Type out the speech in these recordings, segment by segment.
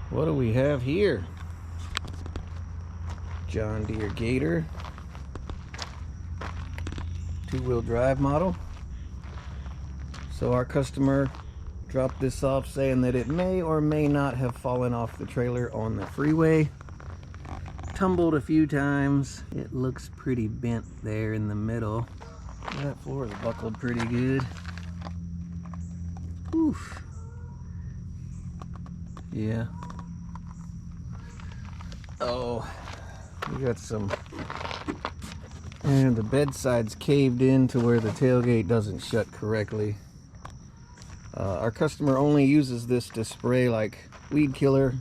What do we have here? John Deere Gator, two-wheel drive model. So our customer dropped this off saying that it may or may not have fallen off the trailer on the freeway. Tumbled a few times. It looks pretty bent there in the middle. That floor is buckled pretty good. Oof. Yeah. Oh, we got some, and the bedside's caved in to where the tailgate doesn't shut correctly. Our customer only uses this to spray like weed killer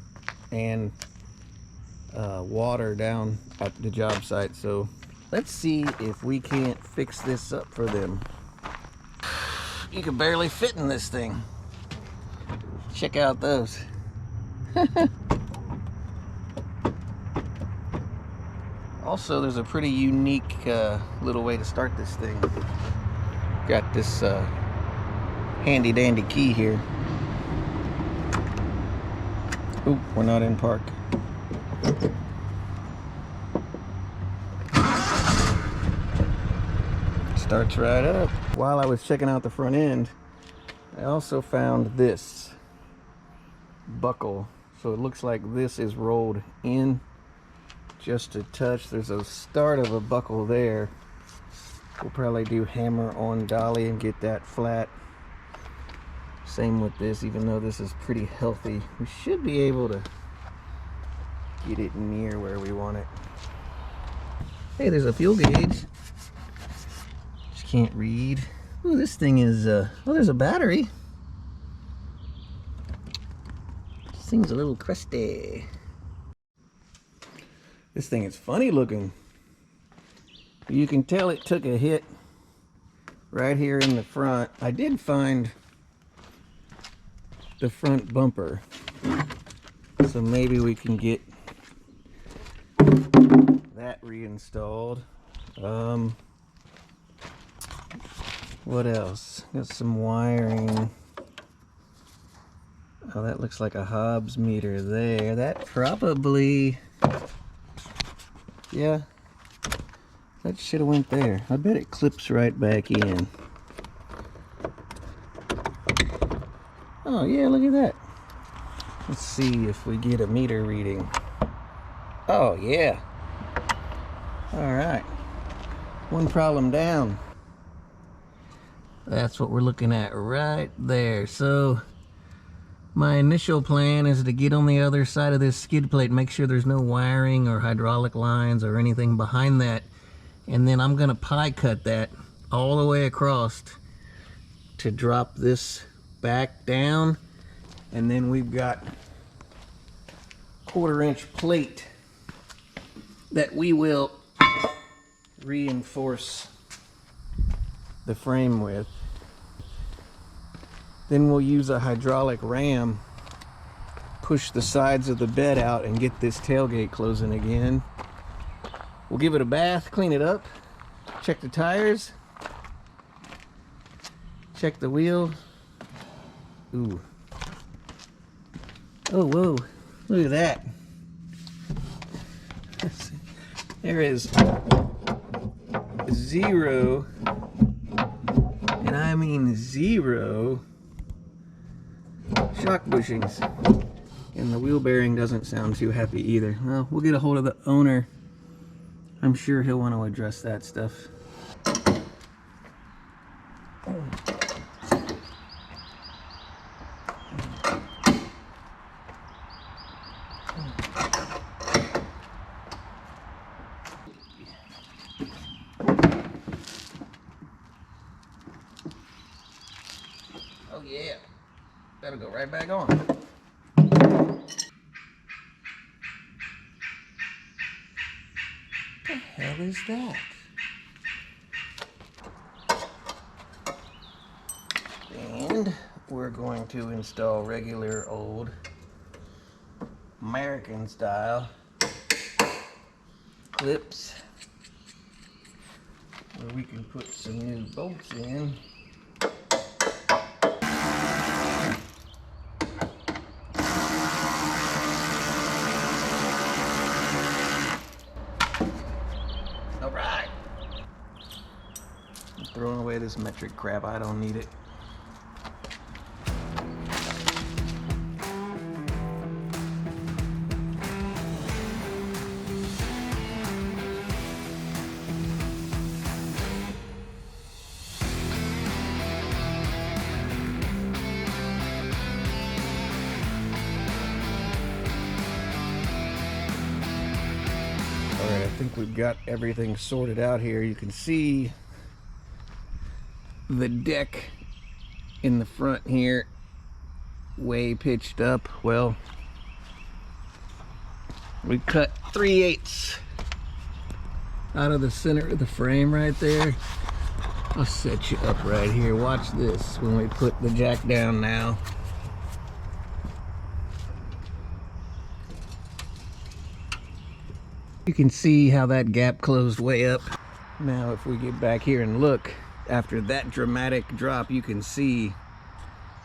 and water down at the job site. So let's see if we can't fix this up for them. You can barely fit in this thing. Check out those. Also, there's a pretty unique little way to start this thing. Got this handy dandy key here. Oop, we're not in park. Starts right up. While I was checking out the front end, I also found this buckle. So it looks like this is rolled in just a touch. There's a start of a buckle there. We'll probably do hammer on dolly and get that flat. Same with this, even though this is pretty healthy. We should be able to get it near where we want it. Hey, there's a fuel gauge. Just can't read. Ooh, this thing is, oh, there's a battery. This thing's a little crusty. This thing is funny looking. You can tell it took a hit right here in the front. I did find the front bumper, so maybe we can get that reinstalled. What else? Got some wiring. Oh, that looks like a Hobbs meter there. That probably, yeah, that should have went there. I bet it clips right back in. Oh yeah, look at that. Let's see if we get a meter reading. Oh yeah. All right. One problem down. That's what we're looking at right there. So my initial plan is to get on the other side of this skid plate, make sure there's no wiring or hydraulic lines or anything behind that. And then I'm gonna pie cut that all the way across to drop this back down. And then we've got 1/4-inch plate that we will reinforce the frame with. Then we'll use a hydraulic ram, push the sides of the bed out and get this tailgate closing again. We'll give it a bath, clean it up, check the tires, check the wheel. Ooh. Oh, whoa, look at that. There is 0, and I mean 0 shock bushings. And the wheel bearing doesn't sound too happy either. Well, we'll get a hold of the owner. I'm sure he'll want to address that stuff. Oh yeah, that'll go right back on. What the hell is that? And we're going to install regular old American style clips where we can put some new bolts in. Throwing away this metric crap, I don't need it. Alright, I think we've got everything sorted out here. You can see the deck in the front here way pitched up. Well, we cut 3/8 out of the center of the frame right there. I'll set you up right here. Watch this when we put the jack down now. You can see how that gap closed way up. Now if we get back here and look, after that dramatic drop, you can see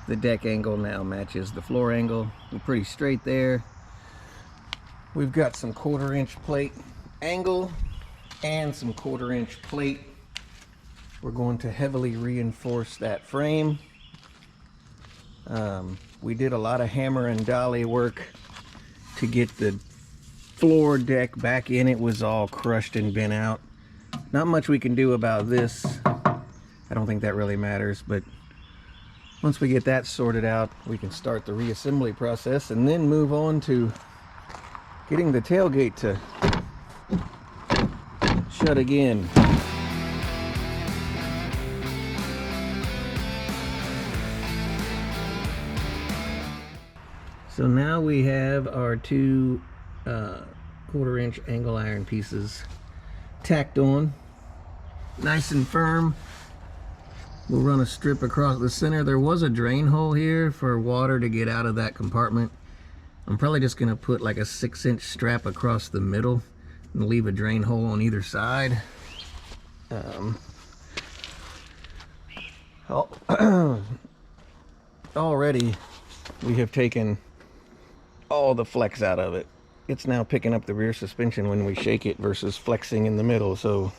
the deck angle now matches the floor angle. We're pretty straight there. We've got some 1/4-inch plate angle and some 1/4-inch plate. We're going to heavily reinforce that frame. We did a lot of hammer and dolly work to get the floor deck back in. It was all crushed and bent out. Not much we can do about this. I don't think that really matters, but once we get that sorted out, we can start the reassembly process and then move on to getting the tailgate to shut again. So now we have our two 1/4-inch angle iron pieces tacked on, nice and firm. We'll run a strip across the center. There was a drain hole here for water to get out of that compartment. I'm probably just gonna put like a 6-inch strap across the middle and leave a drain hole on either side. Already we have taken all the flex out of it. It's now picking up the rear suspension when we shake it versus flexing in the middle, so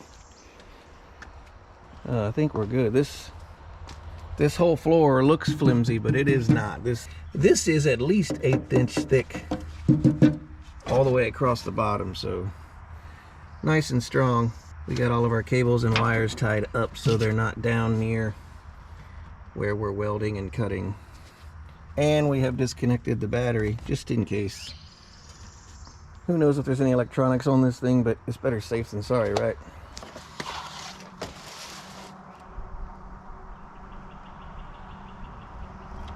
I think we're good. This whole floor looks flimsy, but it is not. This is at least 1/8 inch thick all the way across the bottom, so nice and strong. We got all of our cables and wires tied up so they're not down near where we're welding and cutting. And we have disconnected the battery just in case. Who knows if there's any electronics on this thing, but it's better safe than sorry, right?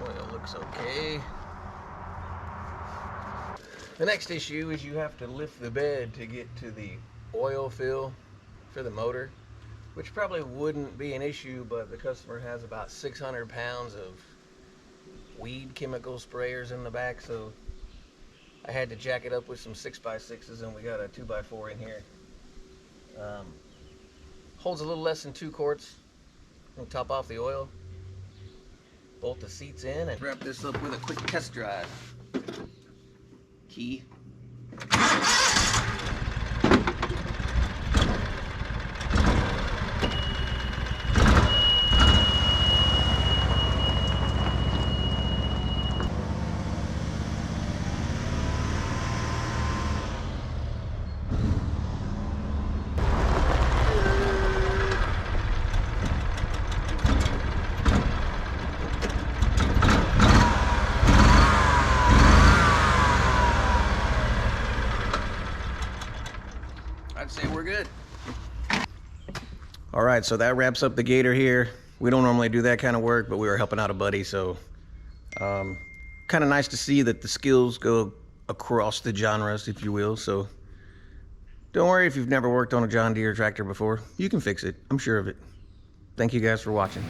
Oil looks okay. The next issue is you have to lift the bed to get to the oil fill for the motor, which probably wouldn't be an issue, but the customer has about 600 pounds of weed chemical sprayers in the back, so I had to jack it up with some 6x6s, and we got a 2x4 in here. Holds a little less than 2 quarts. We'll top off the oil, bolt the seats in, and wrap this up with a quick test drive. Key. I'd say we're good. All right, so that wraps up the Gator here. We don't normally do that kind of work, but we were helping out a buddy, so kind of nice to see that the skills go across the genres, if you will. So don't worry if you've never worked on a John Deere tractor before. You can fix it. I'm sure of it. Thank you guys for watching.